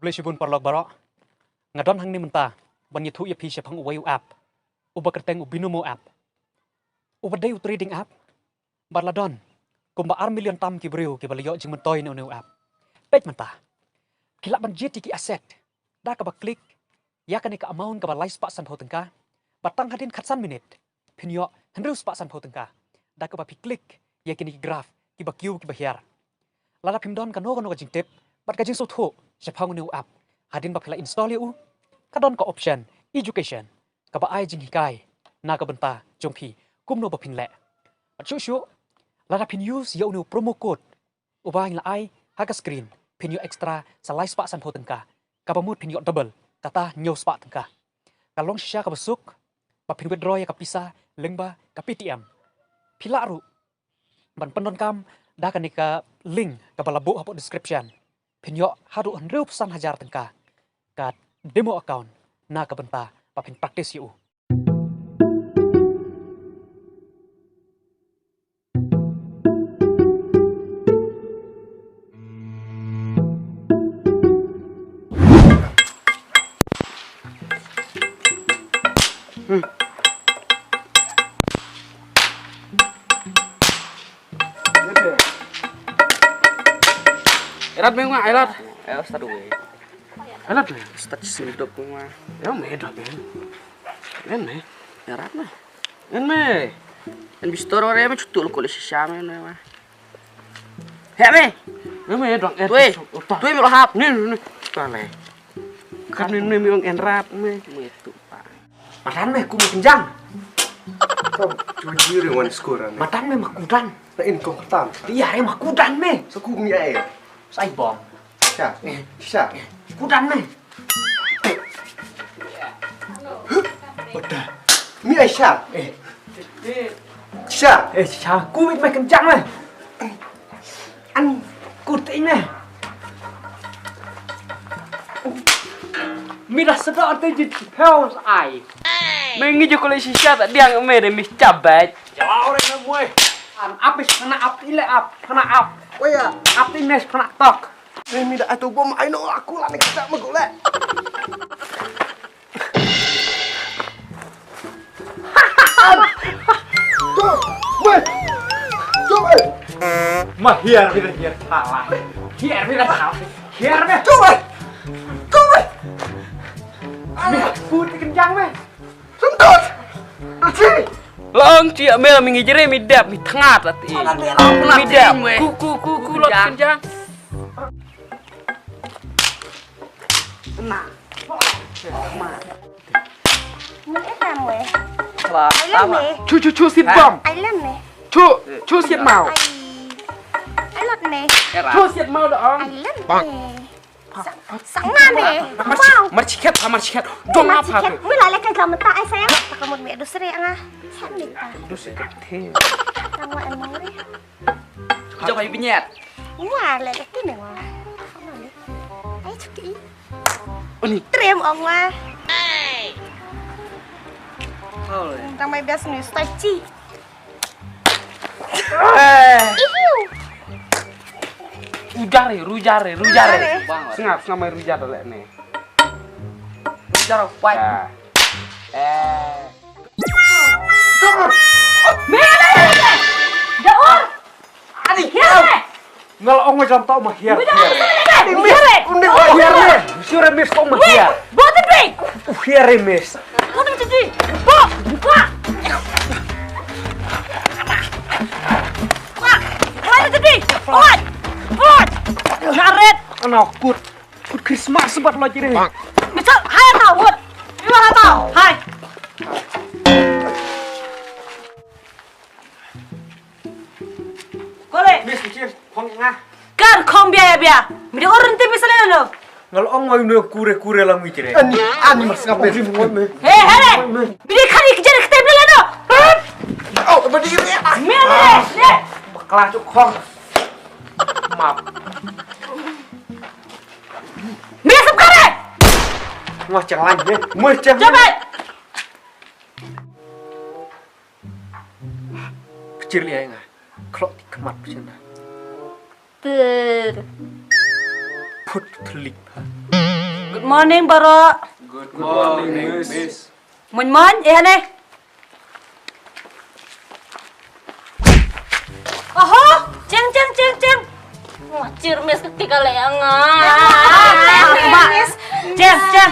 Boleh sibun parlok barok. Ngadon hang ni mentah. Banyak ya pisah pang uwayu app. Uba kerteng ubinumo app. Uba day trading app. Barladon. Kumba million tam ki beriu ki balayo jing mentoy ni app. Pet mentah. Kilap banjit ki aset. Dah ka klik. Ya kan ka amount ka ba live pak san ho tengka. Batang hadin khatsan minit. Pinyo hendrus pak san ho tengka. Dah ka ba klik. Ya kini graf ki ba kiu ki ba hiar. Lala pimdon ka no ka jing tip. Bat ka jing so tho. Sepang ni app. Hadin ba pila install ya kadon ka option education ka ba ai jing hikai na ka benta jongpi kumno ba pin le chu la pin use ya unu promo code uba la ai ha ka screen pin yo extra sa live spa san potengka ka ba mut pin yo double kata nyo spa tengka ka long shisha ka basuk ba pin withdraw ya ka pisa lengba ka PTM pila ru ban pendon kam da ka ni ka link ka ba labu hapo description pin yo haru 100% hajar tengka ka demo account na kabenta papin praktis yu. Erat memang erat. Ustad we. Erat nih. Ustad sindok mah. Ya medah ben. En me. Erat mah. En me. En bistor ore me cutul kulis syame mah. He me. En me dong. Tuh mi lahap. Nih. Kale. Kan ini memang enrap me. Itu Pak. Matan me kumu kenjang. Kau cuma jiri wan skoran. Matan me makudan. Na in kau ketam. Iya re makudan me. Saku mi ai. Sai bom. Sya. Kudan me. Bada. Mi ai sya. Sya. Cha ku me kenjang me. An kuting me. Mi dah sedap tu jadi pounds ai. Mengi jo kulis sya tak diang me de mi cabat. Jauh re me. An apis kena ap ile ap kena ap. Oh ya. Ap ines kena tok. Mi dah atu bom ai no aku lah ni kita magule. Tuh. Weh. Tuh. Mahir hiar salah. Hiar salah. Hiar me. Tuh. Tuh. Mi putih kenjang me. Sentut. Sini. Long cia me mingi jere mi dap mi tengat ati. Mi dap. Ku lot kenjang. Mình ít làm mày. Lah. Ai lên nè. Cu sit bom. Ai lên nè. Cu sit mau. Ai lọt nè. Cu sit mau dong. Ai lên nè. Sẵn nè nè. Wow. Mar chiket. Dong apa tu? Mới lại cái gầm ta ai sayang. Tak kamu mẹ dosa ya ngah. Sen nih ta. Dosa kecil. Kamu emang deh. Coba pinyet. Wah, lại cái này mà. Không nào đi. Ai chút kỹ. Ini. Trem ông mà. Thôi. Đang mày biasa nih style chi. Rujare. Sengap sama rujar lek nih. Rujar white. Daur. Ani Hiar. ngalong macam tau mahir. Undi Hiar me. Sure mes tau mahir. Boten be. Hiar mes. Boten jadi. Bo. Wah. Wah. Mana tadi? What? Karet. Anak kut Christmas sebat lo jadi. Misal, hai tahu. What? Gimana tahu? Hai. Kole. Mes kecil kong ngah. Kan kong biaya. Mide orang tipe misalnya lo. Ngalong mau nu kure lang mi jadi. Ani mas ngapain sih mau me? Hei. Mide kanikejar ke table lo. Oh, berdiri. Mene. Bakal cuk kong. Maaf. Mide sebkare. Wah jangan lagi. Macam. Coba. Kecil ya ngah. Kalau dikemat macam Ber. put pelik. Good morning, Baro. Good morning, Miss. Mon, ane. Oho, ceng. Wajir Miss ketika leangan. Miss. Ceng.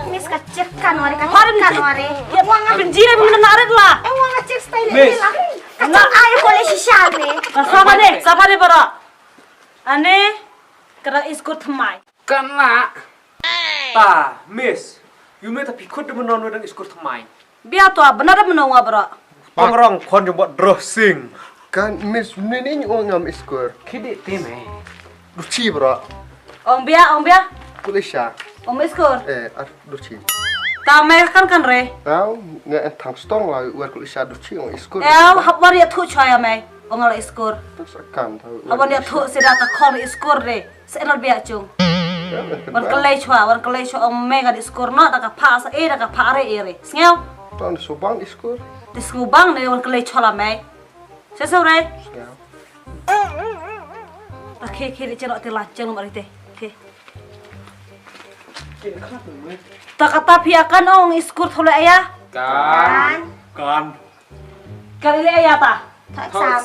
Miss kecil kan wari kan Harim wari. Ya mau ngapin jire menarik lah. Wang kecil style Miss. lah. Kacau ayo boleh sisa nih. Siapa nih, Baro? Ane, kena iskut thmai. Kena. Ta, Miss. Yume tapi kod menon wedang iskur thamai. Biar tuh benar menunggu, Baro. Pangrong kon jebot dressing. Kan Miss nini yung ngam iskor. Kidi teme. Duci bro. Om Bia. Kulisya. Om iskur. Duci. Tamai kan re. Tahu nggak entang stong lah uar kulisya duci yung iskor. Habar ya tuh caya mai. Ongal iskur. Terus akan tahu. Habar ya tuh sedata kon iskur re. Senal biar cung. Wan kelai chua om mega iskur no daga pas daga pare ere. Sngau. Tahun subang iskor. Disubang ne wan kelai chua la mai. Sesore. Oke, di cerok te laceng nomor itu. Oke. Tak piakan ong iskur thole ayah. Kan. Kali ayah ta.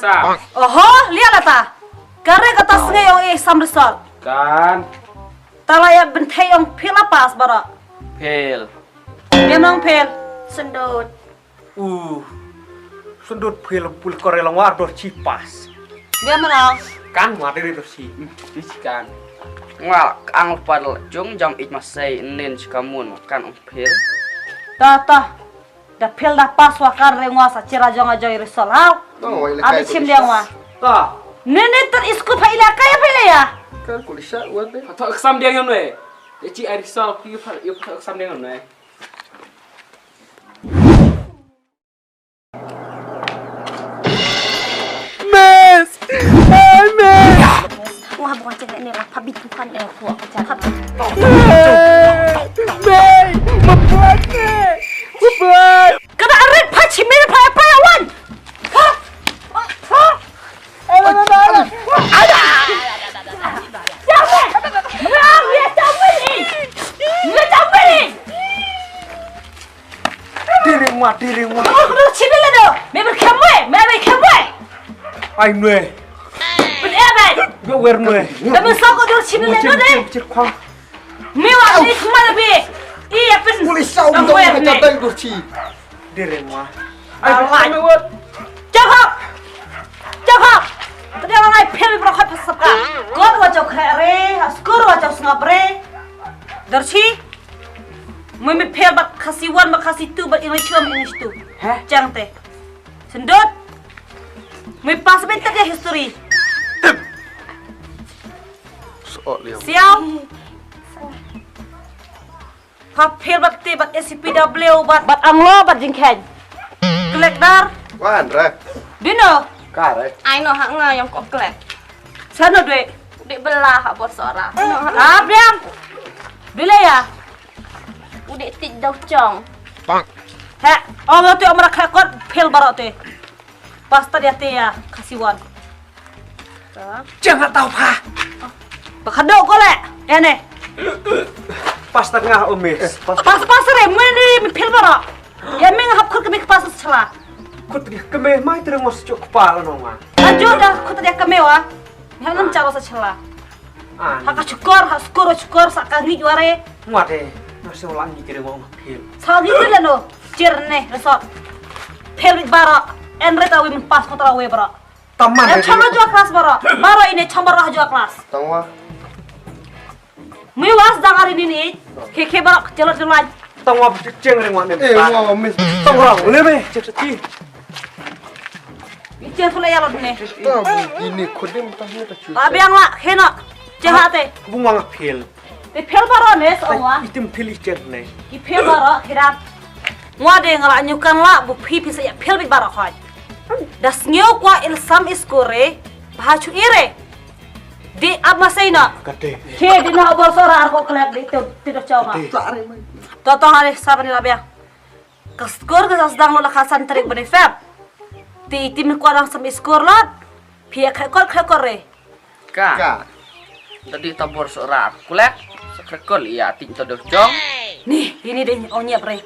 Sa. Oho, lihat lah ta. Kare kata sengai ong sam resort. Kan. Talaya bentai ong pila pas bara. Pel. Dia nong pel. Sendut. Sundut pel pul korelong war dor cipas. Dia menang. Kan war dari dor ci. Kan. Ngal ang padal jong jam it masai nen kamun kan pel. Ta. Da pel da pas wakar rengwa sa cira jong ajoy resort. Hau. Abi sim dia wa. Ta. Nene ter isku pa ila kaya pele ya. Kan kulisya uar deh. Atau exam dia yon we. Ci arisal pi exam dia yon we. Wah bukan cewek ini lah, pabitukan puak kecap. Kena arit paci mere pa wan. Diri ngwa. Lu cini le do. Me kemwe. Ai nwe. Ben ebe. Go wer nwe. Me sako do cini le do de. Cik kwang. Me wa ni kemana be? Iya pen. Kulisya udah macam tadi duci. Diri ngwa. Ai me wot. Cakap. Tadi orang ai pel bro khat pasapka. God wa jauh kare, skor wa jauh ngapre. Darci. Me pel bak kasih wan bak kasih tu bak English tu. Hah? Jangan teh. Sendut. Me pas bentar dia history. Soal liam. Siap. Papel bat te bat SCPW bat anglo bat jingkhen. Kolektor. Wan rek. Dino. Kare. Ai no hak ngayam kok klek. Sana duit. Di belah hak bos ora. Abiang. Bila ya? Udah tidak cong. Heh, orang tu amra khakot pel barot te. Pasta dia te ya kasiwan. Jangan tahu pa. Bakado ko le. Ene. Pas tengah omis. Pas re meni pel barot. Ya meng hap khut kemi pas chala. Kut dia kemeh mai terang mas cuk kepala nonga. Ajo dah khut dia kemewa. Ya nam calo sa chala. Haka syukur sakangi juare. Ngwate. Nasi ulang ni kira ngomong pil. Sagi le no. Cirne resort. Pel barot. Enre tahu min pas kontra we barot. Taman Yang chamar jua kelas barot. Barot ini chamar jua kelas. Tangwa. Miwas dangar ini nih. Keke barot jalan. Tangwa ceng ring wane. Wah Miss. Tangwa lebe cek cek. Ijen fulai ya nih. Tahu ini kodim tahu tak cuci. Tapi yang lah, kena jahate. Bunga pil. Di pel barot nih semua. Itim pil ijen ne. Di pel barot kira. Ngade ngalak nyukan lah bu pipi saya pel bit barot kau. Das nyok wa ilsam iskore bahacu ire. Di abmasena. Kade. Ke di nak borsora arko kelak di tidak cawa. Toto hari sabar ni labia. Skor ke sedang lo lakasan terik beri fab. Ti tim ko orang sem skor lot. Pia khakor re. Ka. Tadi tabur seorang kulek Krekol iya ting todo jong. Nih, ini deh onyep re.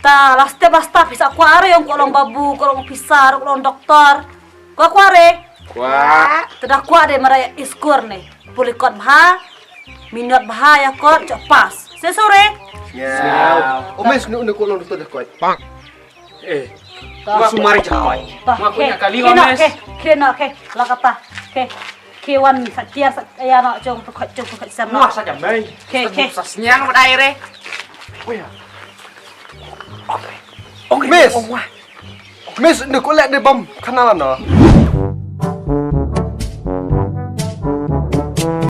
Ta lasta bisa kuare yang kolong babu, kolong pisar, kolong dokter. Kuare. Wah. Tidak kuat deh mereka iskur nih. Pulikot bah, minat bahaya kot cok pas. Sesore. Siap. Omes nu ko lo to ko. Gua sumari capai. Gua punya kali omes. Kena lah kata. Kewan sakian ya nak jong pekot sama. Wah saja mai. Sasnyang pada aire. Mes. Mes nu ko lek de bom kanalan no.